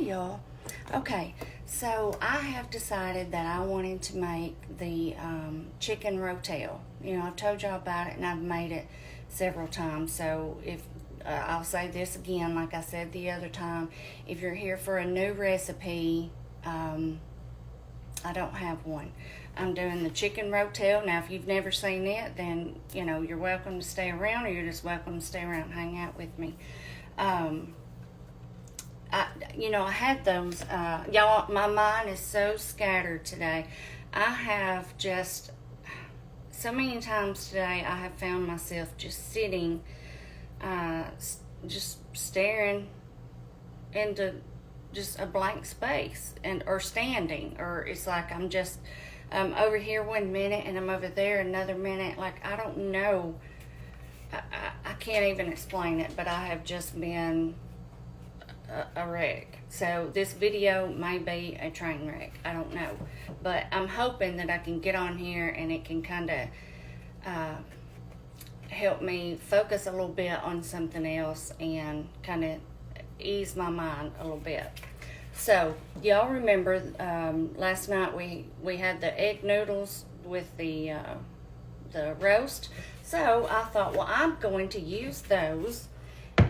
y'all. Okay, so I have decided that I wanted to make the chicken rotel. You know, I've told y'all about it and I've made it several times. So if I'll say this again, like I said the other time, if you're here for a new recipe, I don't have one. I'm doing the chicken rotel. Now, if you've never seen it, then, you know, you're welcome to stay around, or you're just welcome to stay around and hang out with me. I had those, y'all, my mind is so scattered today. I have just, so many times today, I have found myself just sitting, just staring into just a blank space, or standing, or it's like I'm just over here one minute and I'm over there another minute. Like, I don't know. I can't even explain it, but I have just been a wreck. So this video may be a train wreck. I don't know. But I'm hoping that I can get on here and it can kind of help me focus a little bit on something else and kind of ease my mind a little bit. So y'all remember last night we had the egg noodles with the roast. So I thought, well, I'm going to use those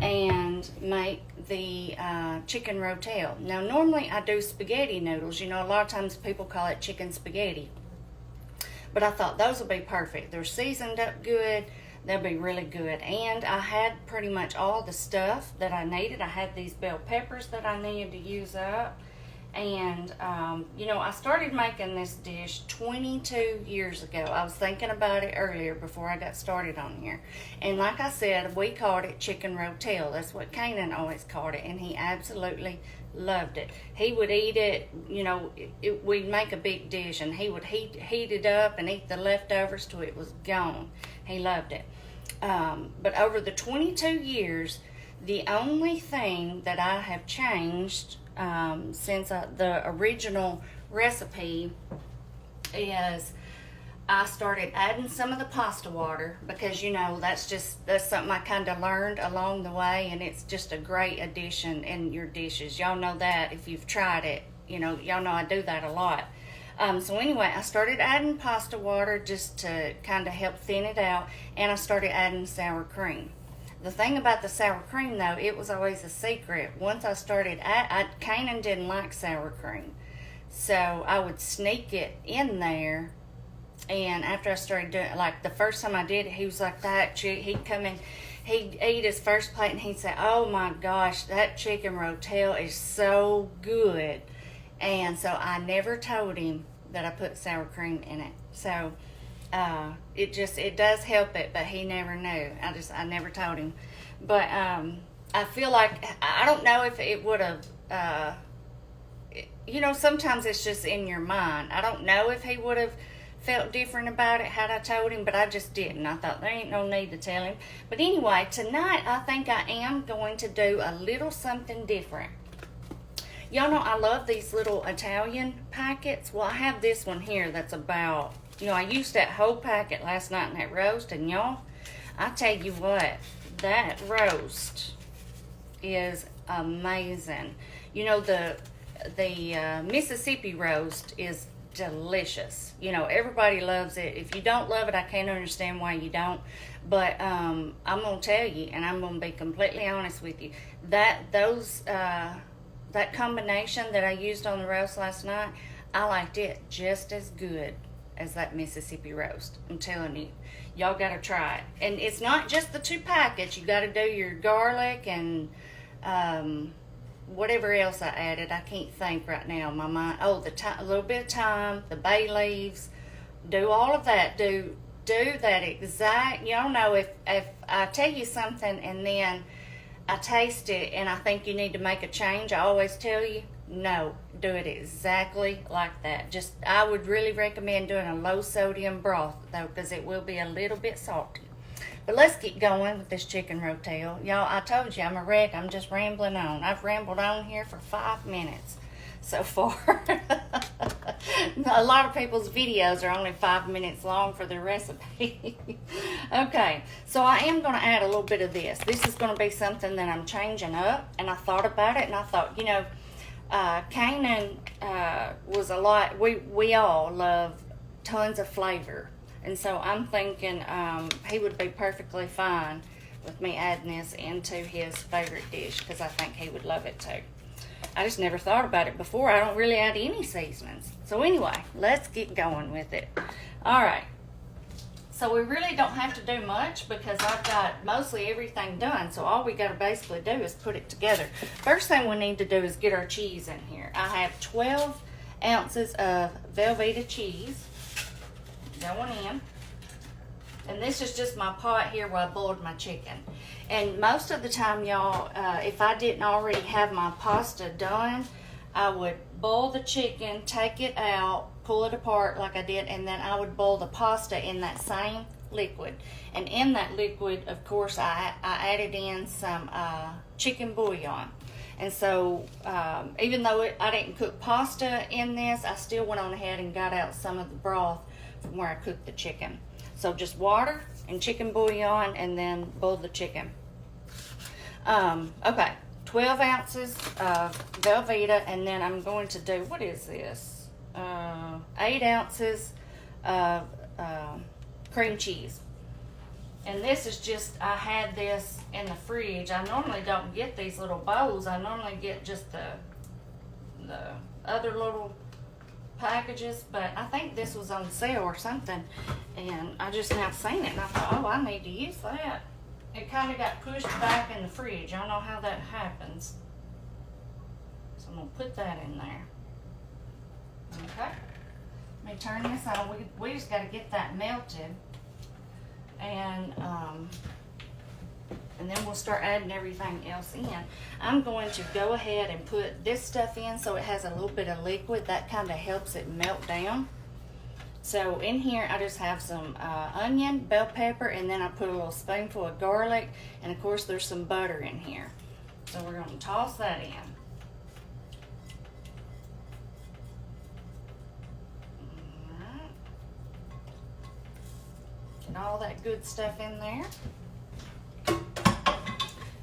and make the chicken rotel. Now, normally I do spaghetti noodles. You know, a lot of times people call it chicken spaghetti. But I thought those would be perfect. They're seasoned up good. They'll be really good. And I had pretty much all the stuff that I needed. I had these bell peppers that I needed to use up. And, you know, I started making this dish 22 years ago. I was thinking about it earlier before I got started on here. And like I said, we called it chicken rotel. That's what Kainen always called it. And he absolutely loved it. He would eat it, you know, we'd make a big dish and he would heat it up and eat the leftovers till it was gone. He loved it. But over the 22 years, the only thing that I have changed since the original recipe is I started adding some of the pasta water, because, you know, that's something I kind of learned along the way, and it's just a great addition in your dishes. Y'all know that if you've tried it. You know, y'all know I do that a lot. So anyway, I started adding pasta water just to kind of help thin it out, and I started adding sour cream. The thing about the sour cream, though, it was always a secret. Once I started, Kainen didn't like sour cream, so I would sneak it in there. And after I started doing it, like the first time I did it, he was like that. He'd come in, he'd eat his first plate, and he'd say, "Oh my gosh, that chicken rotel is so good." And so I never told him that I put sour cream in it. So it does help it, but he never knew. I never told him. But I feel like, I don't know if it would have, you know, sometimes it's just in your mind. I don't know if he would have felt different about it had I told him, but I just didn't. I thought there ain't no need to tell him. But anyway, tonight I think I am going to do a little something different. Y'all know I love these little Italian packets. Well, I have this one here that's about, you know, I used that whole packet last night in that roast, and y'all, I tell you what, that roast is amazing. You know, the Mississippi roast is delicious. You know, everybody loves it. If you don't love it, I can't understand why you don't. But I'm gonna tell you, and I'm gonna be completely honest with you, that combination that I used on the roast last night, I liked it just as good as that Mississippi roast. I'm telling you, y'all gotta try it. And it's not just the 2 packets. You gotta do your garlic and whatever else I added. I can't think right now. My mind. Oh, a little bit of thyme, the bay leaves. Do all of that. Do that exact. Y'all know if I tell you something and then I taste it and I think you need to make a change, I always tell you, no, do it exactly like that. Just, I would really recommend doing a low sodium broth, though, because it will be a little bit salty. But let's get going with this chicken rotel. Y'all, I told you I'm a wreck. I'm just rambling on. I've rambled on here for 5 minutes so far. A lot of people's videos are only 5 minutes long for their recipe. Okay, so I am going to add a little bit of this. This is going to be something that I'm changing up, and I thought about it, and I thought, you know, Kanan was a lot. We all love tons of flavor, and so I'm thinking he would be perfectly fine with me adding this into his favorite dish because I think he would love it too. I just never thought about it before. I don't really add any seasonings. So anyway, let's get going with it. All right. So we really don't have to do much because I've got mostly everything done. So all we got to basically do is put it together. First thing we need to do is get our cheese in here. I have 12 ounces of Velveeta cheese going in. And this is just my pot here where I boiled my chicken. And most of the time, y'all, if I didn't already have my pasta done, I would boil the chicken, take it out, pull it apart like I did, and then I would boil the pasta in that same liquid. And in that liquid, of course, I added in some chicken bouillon. And so even though I didn't cook pasta in this, I still went on ahead and got out some of the broth from where I cooked the chicken. So just water and chicken bouillon and then boil the chicken. Okay, 12 ounces of Velveeta, and then I'm going to do, what is this? 8 ounces of cream cheese. And this is just, I had this in the fridge. I normally don't get these little bowls. I normally get just the other little packages, but I think this was on sale or something, and I just now seen it, and I thought, oh, I need to use that. It kind of got pushed back in the fridge. I don't know how that happens. So I'm going to put that in there. Okay. Let me turn this on. We just got to get that melted. And then we'll start adding everything else in. I'm going to go ahead and put this stuff in so it has a little bit of liquid. That kind of helps it melt down. So in here I just have some onion, bell pepper, and then I put a little spoonful of garlic, and of course there's some butter in here. So we're going to toss that in. Alright. Get all that good stuff in there.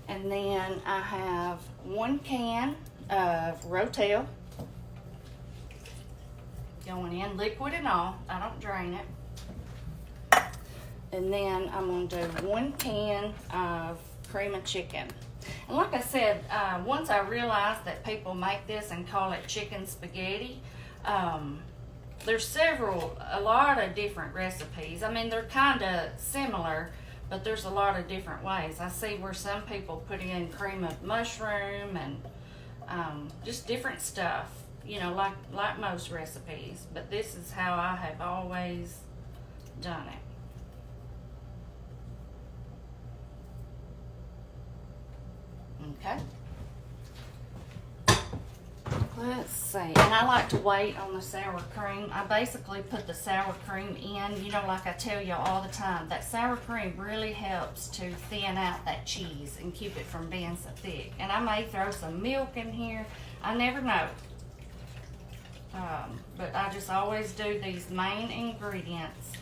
And then I have 1 can of Rotel going in, liquid and all. I don't drain it. And then I'm going to do 1 can of cream of chicken. And like I said, once I realized that people make this and call it chicken spaghetti, there's a lot of different recipes. I mean, they're kind of similar, but there's a lot of different ways. I see where some people put in cream of mushroom and just different stuff, you know, like most recipes. But this is how I have always done it. Okay. Let's see. And I like to wait on the sour cream. I basically put the sour cream in, you know, like I tell you all the time, that sour cream really helps to thin out that cheese and keep it from being so thick. And I may throw some milk in here. I never know. But I just always do these main ingredients,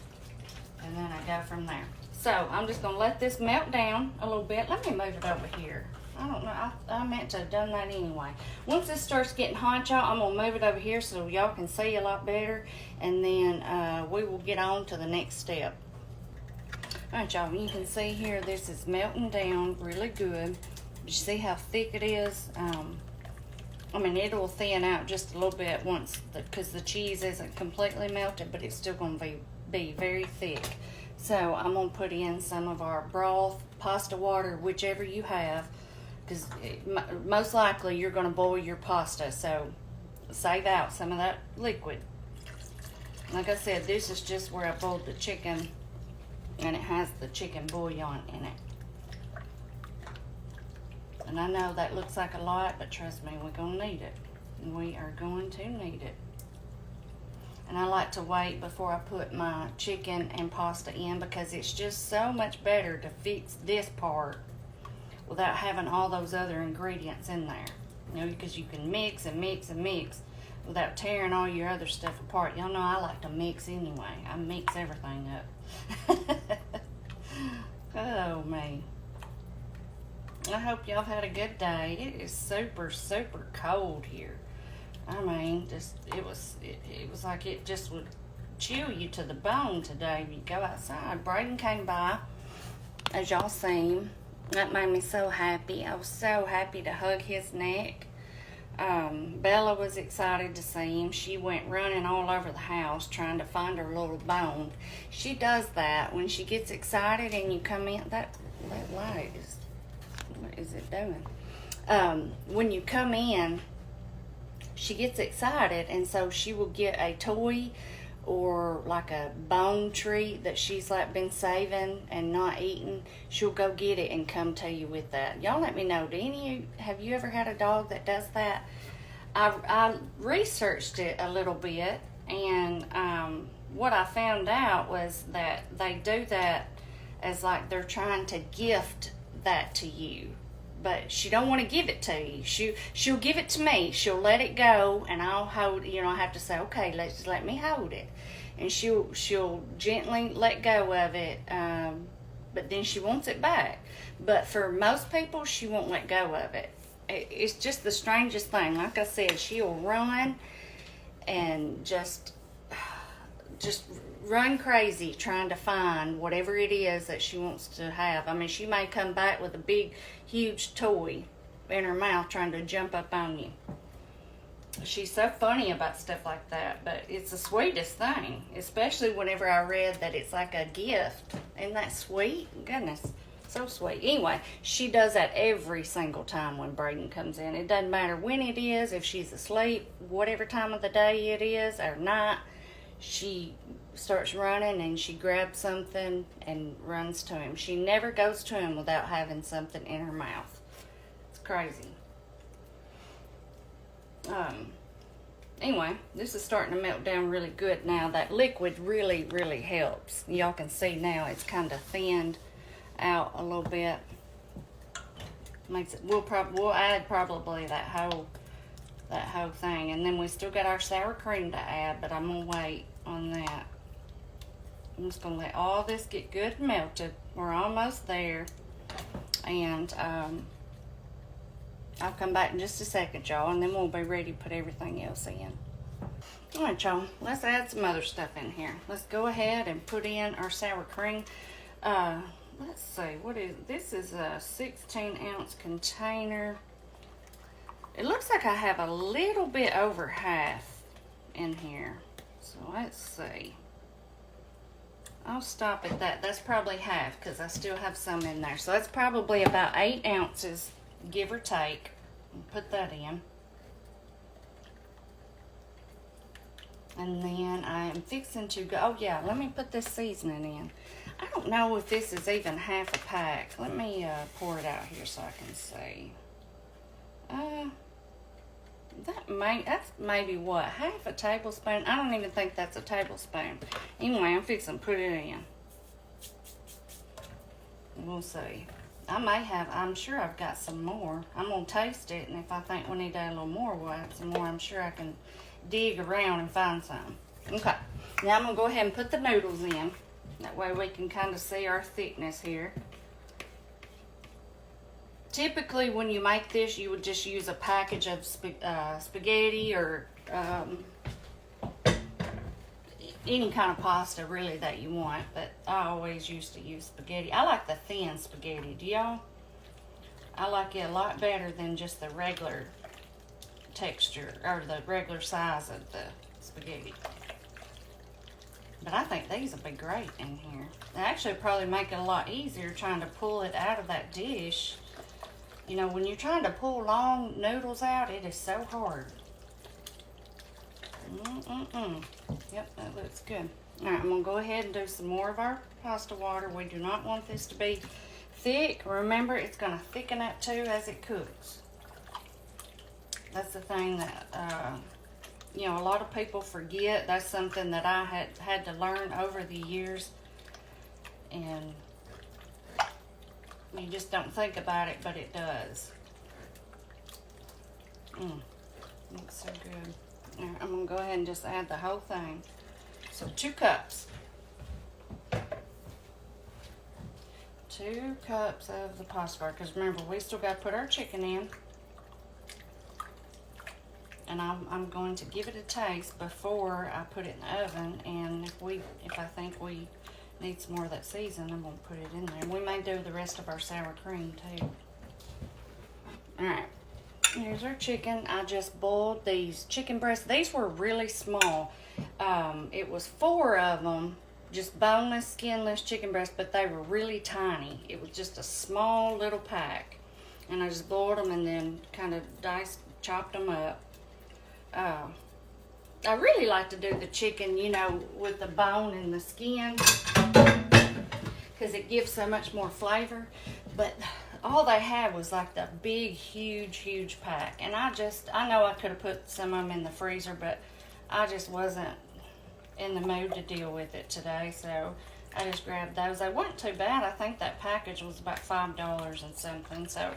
and then I go from there. So I'm just going to let this melt down a little bit. Let me move it over here. I don't know. I meant to have done that anyway. Once this starts getting hot, y'all, I'm going to move it over here so y'all can see a lot better. And then we will get on to the next step. All right, y'all. You can see here this is melting down really good. You see how thick it is? I mean, it will thin out just a little bit once, because the cheese isn't completely melted, but it's still going to be very thick. So I'm going to put in some of our broth, pasta water, whichever you have, because most likely you're going to boil your pasta, so save out some of that liquid. Like I said, this is just where I boiled the chicken, and it has the chicken bouillon in it. And I know that looks like a lot, but trust me, we're going to need it. We are going to need it. And I like to wait before I put my chicken and pasta in, because it's just so much better to fix this part without having all those other ingredients in there. You know, because you can mix and mix and mix without tearing all your other stuff apart. Y'all know I like to mix anyway. I mix everything up. Oh, man. I hope y'all had a good day. It is super, super cold here. I mean, it was like it just would chill you to the bone today when you go outside. Braden came by, as y'all seen. That made me so happy. I was so happy to hug his neck. Bella was excited to see him. She went running all over the house trying to find her little bone. She does that when she gets excited and you come in. That light is, what is it doing? When you come in, she gets excited, and so she will get a toy or like a bone treat that she's like been saving and not eating. She'll go get it and come to you with that. Y'all let me know, have you ever had a dog that does that? I researched it a little bit, and what I found out was that they do that as like they're trying to gift that to you. But she don't want to give it to you. She'll give it to me. She'll let it go, and I'll hold. I have to say, okay, let me hold it, and she'll gently let go of it. But then she wants it back. But for most people, she won't let go of it. It's just the strangest thing. Like I said, she'll run and just run crazy trying to find whatever it is that she wants to have. I mean, she may come back with a big, huge toy in her mouth trying to jump up on you. She's so funny about stuff like that, but it's the sweetest thing, especially whenever I read that it's like a gift. Isn't that sweet? Goodness, so sweet. Anyway, she does that every single time when Braden comes in. It doesn't matter when it is, if she's asleep, whatever time of the day it is or night, she starts running and she grabs something and runs to him. She never goes to him without having something in her mouth. It's crazy. Anyway, this is starting to melt down really good now. That liquid really, really helps. Y'all can see now it's kind of thinned out a little bit. Makes it. We'll add probably that whole thing, and then we still got our sour cream to add, but I'm gonna wait on that. I'm just gonna let all this get good and melted. We're almost there, and I'll come back in just a second, y'all, and then we'll be ready to put everything else in. All right, y'all, let's add some other stuff in here. Let's go ahead and put in our sour cream. Let's see, this is a 16-ounce container. It looks like I have a little bit over half in here. So let's see. I'll stop at that. That's probably half because I still have some in there. So that's probably about 8 ounces, give or take. Put that in. And then I am fixing to go. Oh yeah, let me put this seasoning in. I don't know if this is even half a pack. Let me pour it out here so I can see. That's maybe what, half a tablespoon? I don't even think that's a tablespoon. Anyway, I'm fixing to put it in. We'll see. I'm sure I've got some more. I'm going to taste it, and if I think we need to add a little more, we'll add some more. I'm sure I can dig around and find some. Okay, now I'm going to go ahead and put the noodles in. That way we can kind of see our thickness here. Typically, when you make this, you would just use a package of spaghetti or any kind of pasta, really, that you want. But I always used to use spaghetti. I like the thin spaghetti. Do y'all? I like it a lot better than just the regular texture or the regular size of the spaghetti. But I think these will be great in here. They actually probably make it a lot easier trying to pull it out of that dish. You know, when you're trying to pull long noodles out, it is so hard. Yep, that looks good. All right, I'm going to go ahead and do some more of our pasta water. We do not want this to be thick. Remember, it's going to thicken up too as it cooks. That's the thing that, you know, a lot of people forget. That's something that I had to learn over the years. And you just don't think about it, but it does. Looks so good. All right, I'm going to go ahead and just add the whole thing. So 2 cups. 2 2 cups of the pasta, because remember, we still got to put our chicken in. And I'm going to give it a taste before I put it in the oven. And if I think we need some more of that season, I'm going to put it in there. We may do the rest of our sour cream too. Alright, here's our chicken. I just boiled these chicken breasts. These were really small. It was 4 of them, just boneless, skinless chicken breasts, but they were really tiny. It was just a small little pack. And I just boiled them and then kind of chopped them up. I really like to do the chicken, you know, with the bone and the skin, because it gives so much more flavor. But all they had was like the big, huge pack. And I know I could have put some of them in the freezer, but I just wasn't in the mood to deal with it today. So I just grabbed those. They weren't too bad. I think that package was about $5 and something, so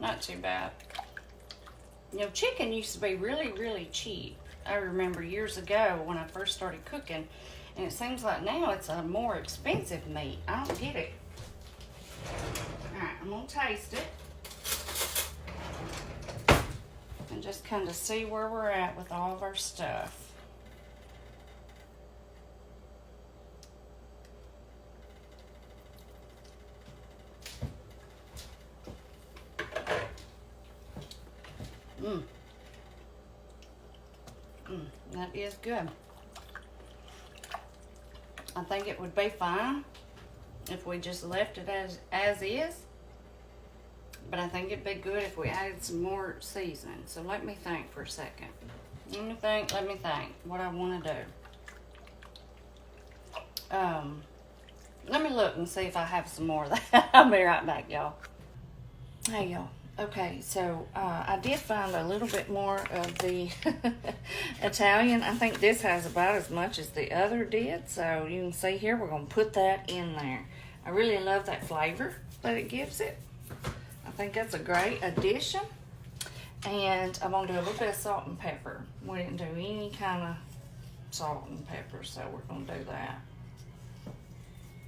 not too bad. You know, chicken used to be really cheap. I remember years ago when I first started cooking, and it seems like now it's a more expensive meat. I don't get it. Alright, I'm going to taste it and just kind of see where we're at with all of our stuff. That is good. I think it would be fine if we just left it as is, but I think it'd be good if we added some more seasoning. So let me think for a second. Let me think what I want to do. Let me look and see if I have some more of that. I'll be right back, y'all. Hey, y'all. Okay, so I did find a little bit more of the Italian. I think this has about as much as the other did. So you can see here, we're going to put that in there. I really love that flavor that it gives it. I think that's a great addition. And I'm going to do a little bit of salt and pepper. We didn't do any kind of salt and pepper, so we're going to do that.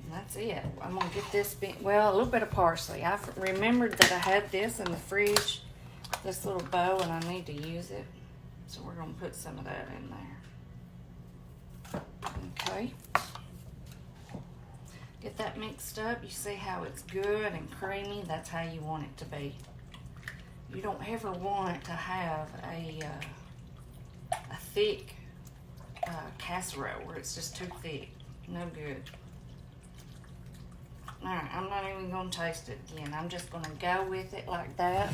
And that's it. I'm going to get this bit, well, a little bit of parsley. I remembered that I had this in the fridge, this little bowl, and I need to use it. So we're going to put some of that in there. Okay. Get that mixed up. You see how it's good and creamy? That's how you want it to be. You don't ever want it to have a thick casserole where it's just too thick. No good. Alright, I'm not even going to taste it again. I'm just going to go with it like that.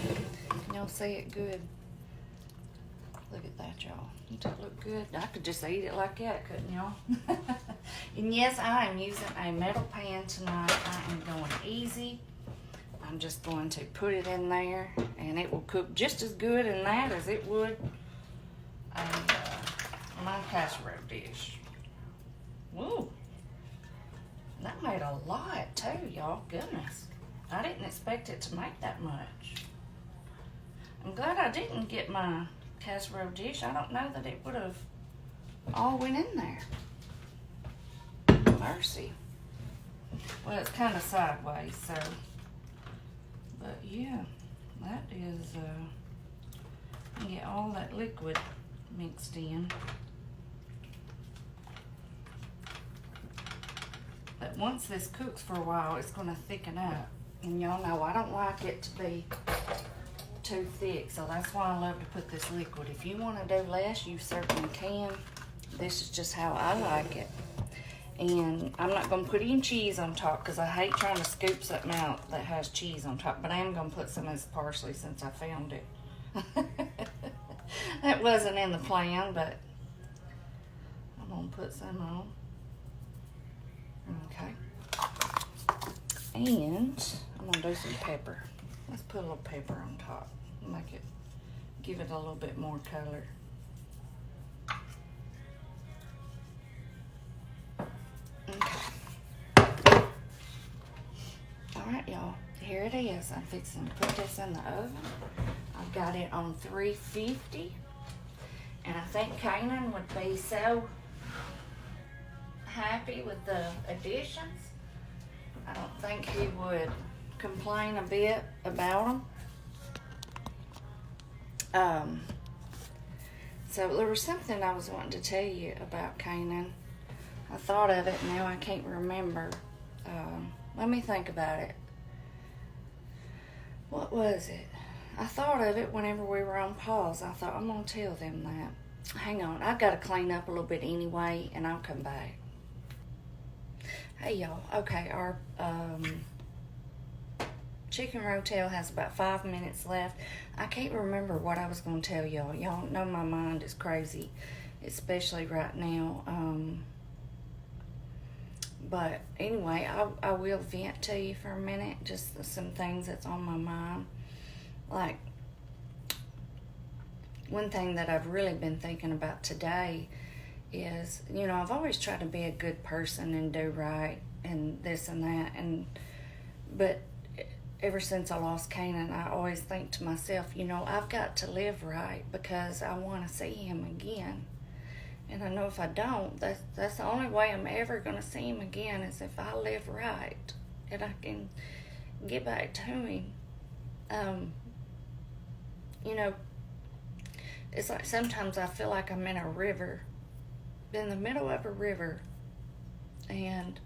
Can y'all see it good? Look at that, y'all. Doesn't that look good? I could just eat it like that, couldn't y'all? And yes, I am using a metal pan tonight. I am going easy. I'm just going to put it in there, and it will cook just as good in that as it would my casserole dish. Woo! That made a lot too, y'all. Goodness. I didn't expect it to make that much. I'm glad I didn't get my casserole dish. I don't know that it would have all went in there. Mercy. Well, it's kind of sideways, so. But yeah, that is, get all that liquid mixed in. But once this cooks for a while, it's going to thicken up. And y'all know I don't like it to be too thick, so that's why I love to put this liquid. If you want to do less, you certainly can. This is just how I like it. And I'm not going to put any cheese on top because I hate trying to scoop something out that has cheese on top. But I am going to put some of this parsley since I found it. That wasn't in the plan, but I'm going to put some on. Okay. And I'm going to do some pepper. Let's put a little pepper on top. Make it, give it a little bit more color. Okay. Alright, y'all. Here it is. I'm fixing to put this in the oven. I've got it on 350. And I think Kainen would be so happy with the additions. I don't think he would complain a bit about them. So there was something I was wanting to tell you about Kainen. I thought of it, now I can't remember. Let me think about it. What was it? I thought of it whenever we were on pause. I thought, I'm going to tell them that. Hang on, I've got to clean up a little bit anyway, and I'll come back. Hey, y'all. Okay, our Chicken Rotel has about 5 minutes left. I can't remember what I was going to tell y'all. Y'all know my mind is crazy, especially right now. But anyway, I will vent to you for a minute, just some things that's on my mind. Like, one thing that I've really been thinking about today is, you know, I've always tried to be a good person and do right and this and that, but ever since I lost Kainen, I always think to myself, you know, I've got to live right because I want to see him again. And I know if I don't, that's the only way I'm ever going to see him again is if I live right and I can get back to him. You know, it's like sometimes I feel like I'm in a river, in the middle of a river, and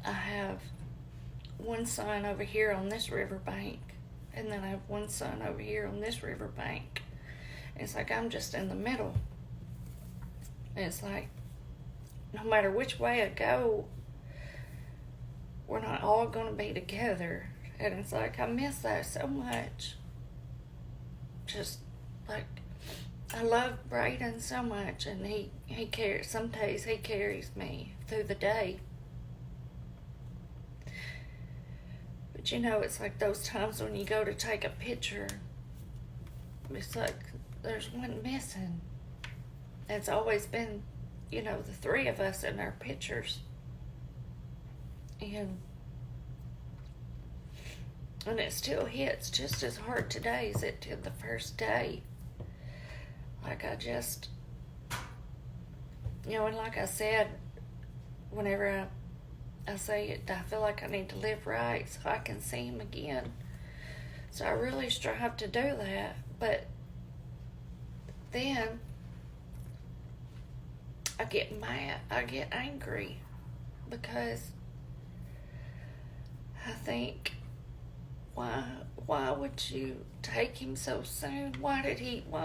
I have one son over here on this riverbank, and then I have one son over here on this riverbank. It's like I'm just in the middle. And it's like, no matter which way I go, we're not all going to be together. And it's like, I miss that so much. Just, like, I love Braden so much, and he cares. Some days he carries me through the day. But you know, it's like those times when you go to take a picture, it's like there's one missing. It's always been, you know, the three of us in our pictures. And it still hits just as hard today as it did the first day. Like I just, you know, and like I said, whenever I say it, I feel like I need to live right so I can see him again. So I really strive to do that. But then I get mad, I get angry, because I think, why would you take him so soon? Why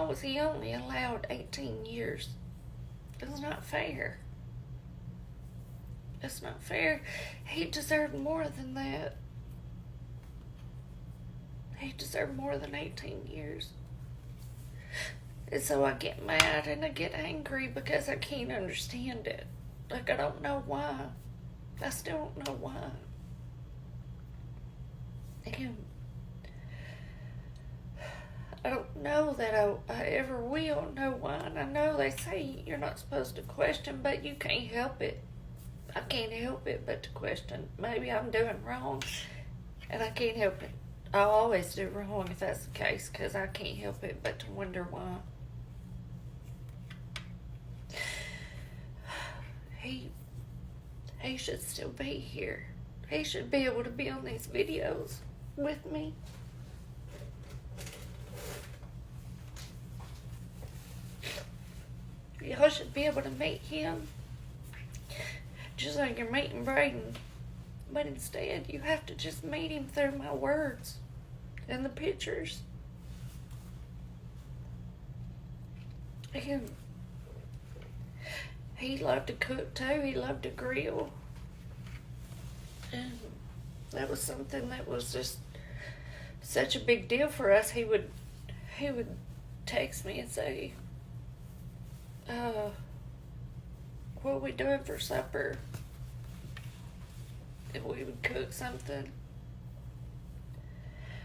was he only allowed 18 years? It's not fair. It's not fair. He deserved more than that. He deserved more than 18 years. And so I get mad and I get angry because I can't understand it. Like, I don't know why. I still don't know why. And I don't know that I ever will know why. And I know they say you're not supposed to question, but you can't help it. I can't help it but to question. Maybe I'm doing wrong, and I can't help it. I'll always do wrong if that's the case, because I can't help it but to wonder why. He should still be here. He should be able to be on these videos with me. Y'all should be able to meet him just like you're meeting Braden. But instead, you have to just meet him through my words and the pictures. And he loved to cook too. He loved to grill. And that was something that was just such a big deal for us. He would text me and say, what are we doing for supper? If we would cook something.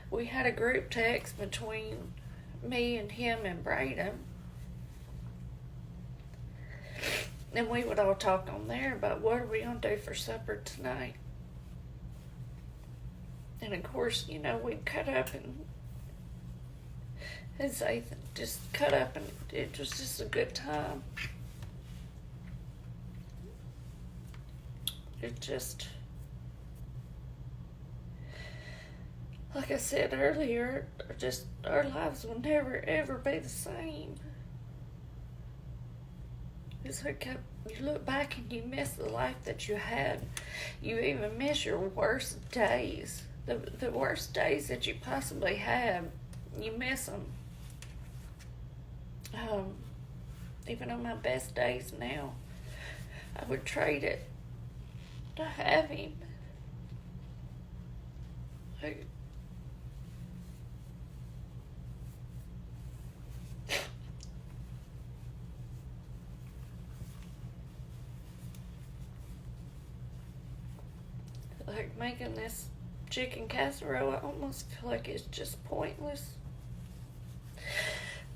We had a group text between me and him and Braden. And we would all talk on there about what are we going to do for supper tonight. And of course, you know, we'd cut up and say, just cut up, and it was just a good time. It just, like I said earlier, just our lives will never ever be the same. It's like you look back and you miss the life that you had. You even miss your worst days. The worst days that you possibly had, you miss them. Even on my best days now, I would trade it to have him. Like making this chicken casserole, I almost feel like it's just pointless.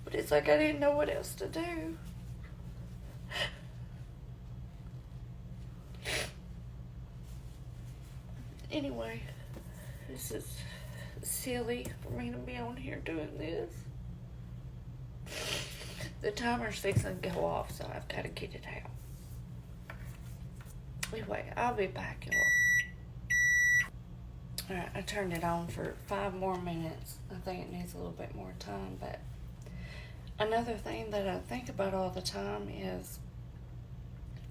But it's like I didn't know what else to do. Anyway, this is silly for me to be on here doing this. The timer's fixing to go off, so I've got to get it out. Anyway, I'll be back, y'all. Alright, I turned it on for 5 more minutes. I think it needs a little bit more time, but another thing that I think about all the time is,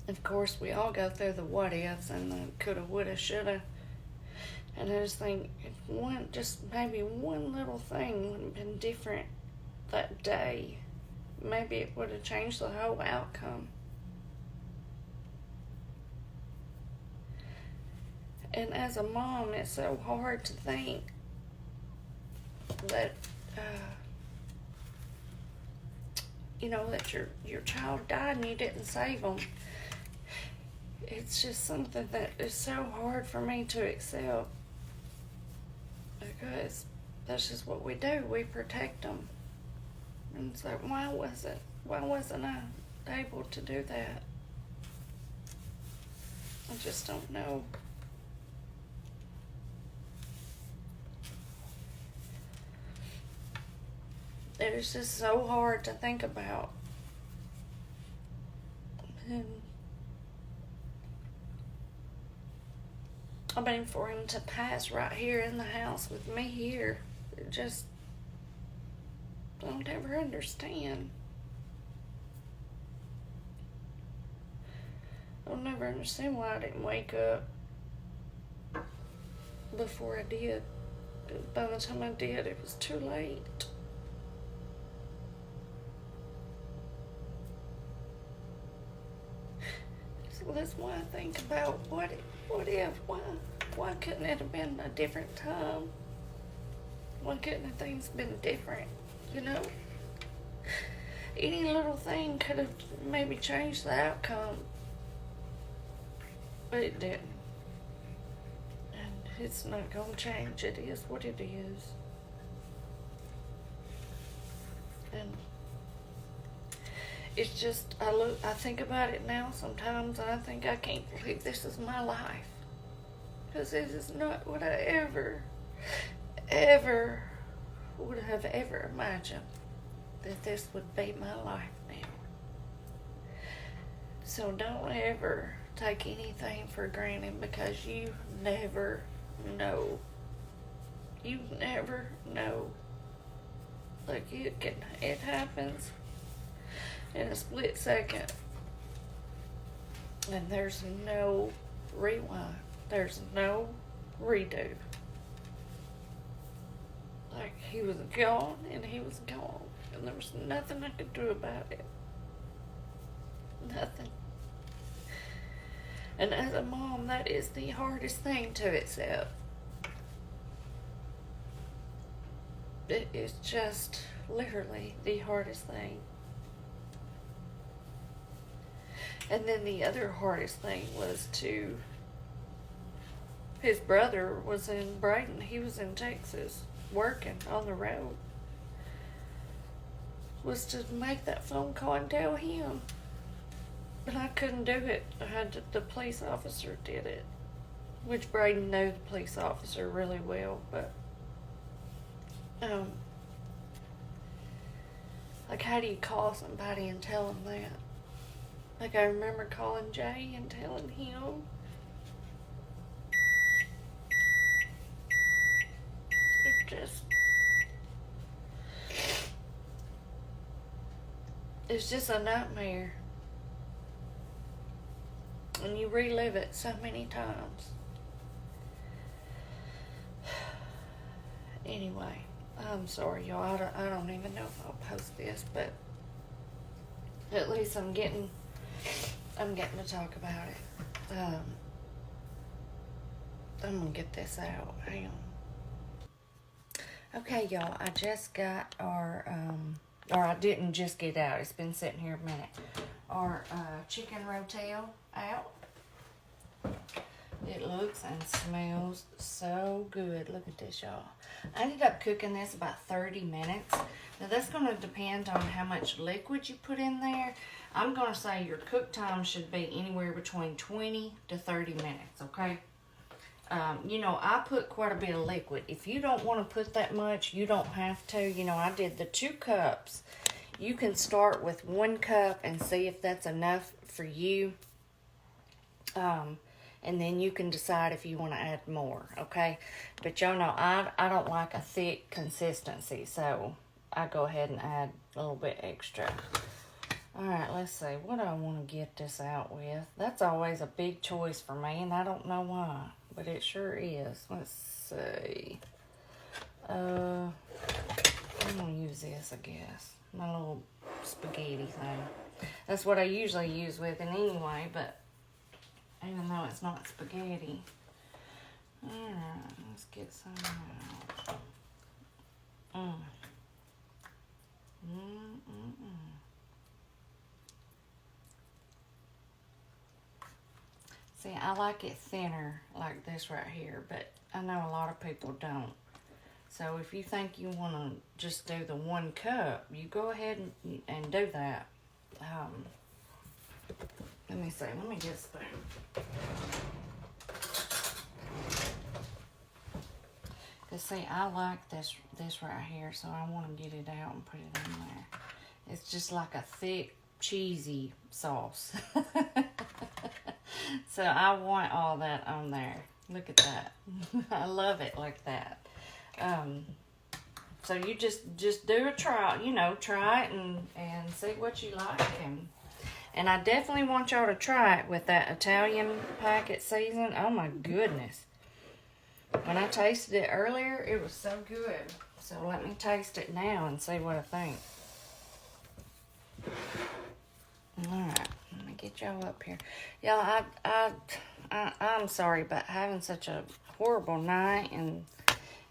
of course, we all go through the what ifs and the coulda, woulda, shoulda. And I just think if maybe one little thing would have been different that day, maybe it would have changed the whole outcome. And as a mom, it's so hard to think that, that your child died and you didn't save them. It's just something that is so hard for me to accept. Because that's just what we do. We protect them. And it's like, why wasn't I able to do that? I just don't know. It is just so hard to think about. And I mean, for him to pass right here in the house with me here, it just, I don't ever understand. I'll never understand why I didn't wake up before I did. By the time I did, it was too late. So that's why I think about what if, why couldn't it have been a different time? Why couldn't things been different, Any little thing could have maybe changed the outcome. But it didn't. And it's not gonna change. It is what it is. And it's just, I think about it now sometimes, and I think I can't believe this is my life. Because this is not what I ever would have ever imagined that this would be my life now. So don't ever take anything for granted, because you never know. You never know. Like, it happens in a split second, and there's no rewind. There's no redo. Like, he was gone, and he was gone, and there was nothing I could do about it. Nothing. And as a mom, that is the hardest thing to accept. It is just literally the hardest thing. And then the other hardest thing was his brother was in Braden. He was in Texas working on the road. Was to make that phone call and tell him. But I couldn't do it. The police officer did it. Which Braden knew the police officer really well, but like, how do you call somebody and tell them that? Like, I remember calling Jay and telling him. it's just a nightmare. And you relive it so many times. Anyway, I'm sorry, y'all. I don't even know if I'll post this, but at least I'm getting to talk about it. I'm gonna get this out. Hang on. Okay, y'all. I just got our or I didn't just get out. It's been sitting here a minute. Our chicken rotel out. It looks and smells so good. Look at this, y'all. I ended up cooking this about 30 minutes. Now, that's going to depend on how much liquid you put in there. I'm going to say your cook time should be anywhere between 20 to 30 minutes, okay? You know, I put quite a bit of liquid. If you don't want to put that much, you don't have to. You know, I did the 2 cups. You can start with 1 cup and see if that's enough for you. And then you can decide if you want to add more, okay? But y'all know I don't like a thick consistency, so I go ahead and add a little bit extra. All right, let's see. What do I want to get this out with? That's always a big choice for me, and I don't know why, but it sure is. Let's see. I'm going to use this, I guess. My little spaghetti thing. That's what I usually use with it anyway, but even though it's not spaghetti. Alright, let's get some out. See, I like it thinner like this right here, but I know a lot of people don't. So if you think you want to just do the 1 cup, you go ahead and do that. Let me see. Let me get a spoon. Cause see, I like this right here, so I want to get it out and put it in there. It's just like a thick, cheesy sauce. So I want all that on there. Look at that. I love it like that. So you just do a try. You know, try it and see what you like And I definitely want y'all to try it with that Italian packet season. Oh my goodness. When I tasted it earlier, it was so good. So let me taste it now and see what I think. Alright, let me get y'all up here. Y'all, I'm sorry about having such a horrible night and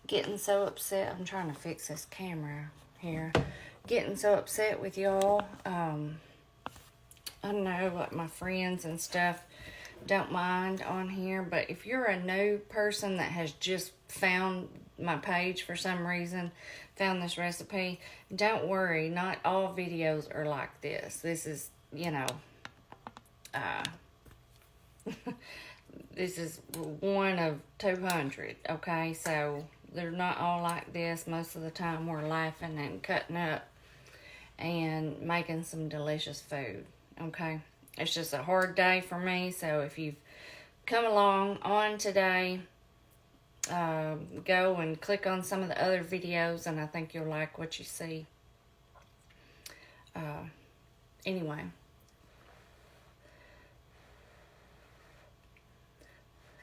getting so upset. I'm trying to fix this camera here. Getting so upset with y'all. I know like my friends and stuff don't mind on here, but if you're a new person that has just found my page for some reason, found this recipe, don't worry, not all videos are like this. This is, you know, this is 1 of 200, okay? So they're not all like this. Most of the time we're laughing and cutting up and making some delicious food. Okay, it's just a hard day for me, so if you've come along on today, go and click on some of the other videos, and I think you'll like what you see. Anyway,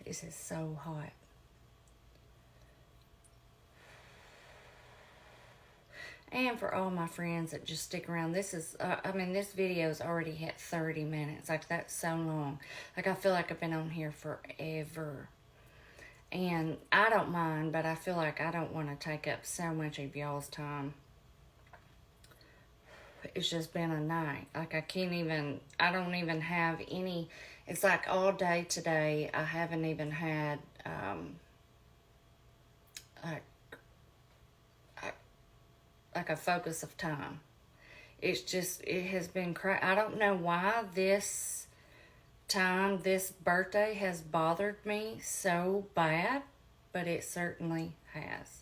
this is so hot. And for all my friends that just stick around, this is, I mean, this video's already hit 30 minutes. Like, that's so long. Like, I feel like I've been on here forever. And I don't mind, but I feel like I don't want to take up so much of y'all's time. It's just been a night. Like, I don't even have any, it's like all day today, I haven't even had, like a focus of time. It's just, it has been I don't know why this birthday has bothered me so bad, but it certainly has.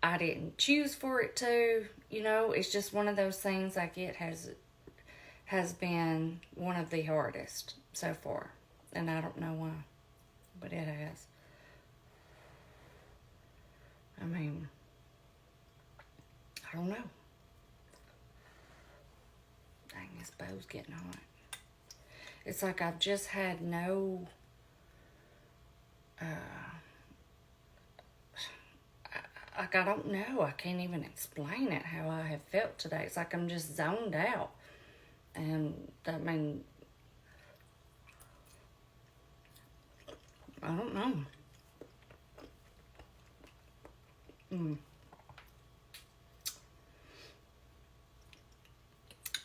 I didn't choose for it to, you know, it's just one of those things. Like, it has been one of the hardest so far, and I don't know why, but it has. I mean, I don't know. Dang, this bow's getting hot. It's like I've just had no, like I don't know. I can't even explain it how I have felt today. It's like I'm just zoned out. And, I mean, I don't know.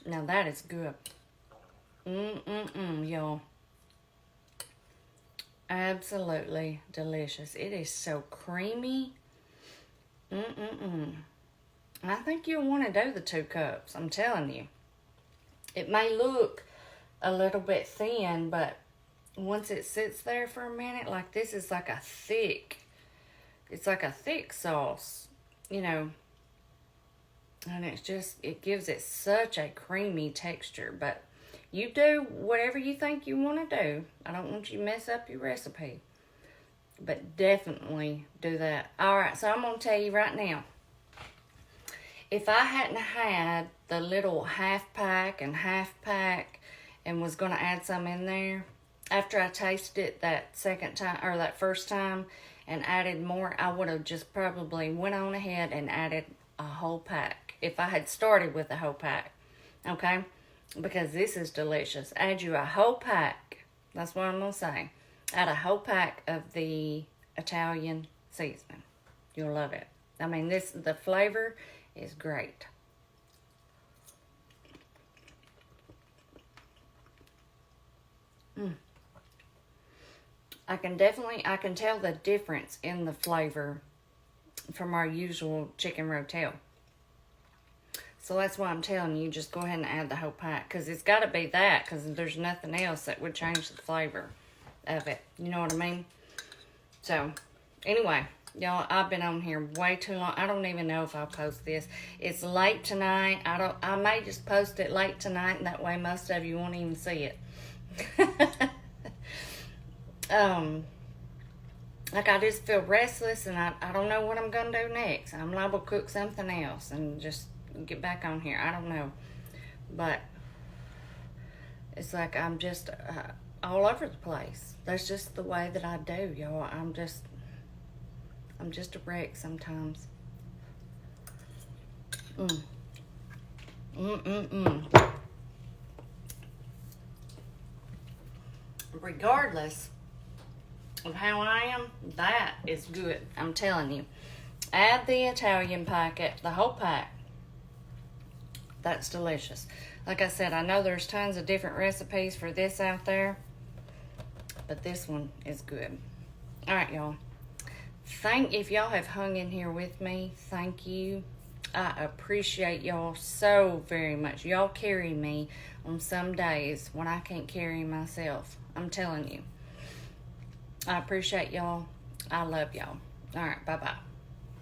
Now that is good. Y'all. Absolutely delicious. It is so creamy. I think you'll want to do the 2 cups. I'm telling you. It may look a little bit thin, but once it sits there for a minute, like this is like a thick, it's like a thick sauce, you know, and it's just, it gives it such a creamy texture. But you do whatever you think you want to do. I don't want you to mess up your recipe, but definitely do that. All right, so I'm going to tell you right now, if I hadn't had the little half pack and was going to add some in there, after I tasted it that second time, or that first time, and added more, I would have just probably went on ahead and added a whole pack. If I had started with a whole pack, okay? Because this is delicious. Add you a whole pack. That's what I'm going to say. Add a whole pack of the Italian seasoning. You'll love it. I mean, the flavor is great. I can tell the difference in the flavor from our usual chicken rotel. So that's why I'm telling you, just go ahead and add the whole pack. Because it's got to be that, because there's nothing else that would change the flavor of it. You know what I mean? So, anyway, y'all, I've been on here way too long. I don't even know if I'll post this. It's late tonight. I may just post it late tonight, and that way most of you won't even see it. Like I just feel restless, and I don't know what I'm going to do next. I'm liable to cook something else and just get back on here. I don't know. But it's like I'm just all over the place. That's just the way that I do, y'all. I'm just a wreck sometimes. Regardless of how I am, that is good. I'm telling you. Add the Italian packet, the whole pack. That's delicious. Like I said, I know there's tons of different recipes for this out there, but this one is good. All right, y'all. If y'all have hung in here with me, thank you. I appreciate y'all so very much. Y'all carry me on some days when I can't carry myself. I'm telling you. I appreciate y'all. I love y'all. All right, bye-bye.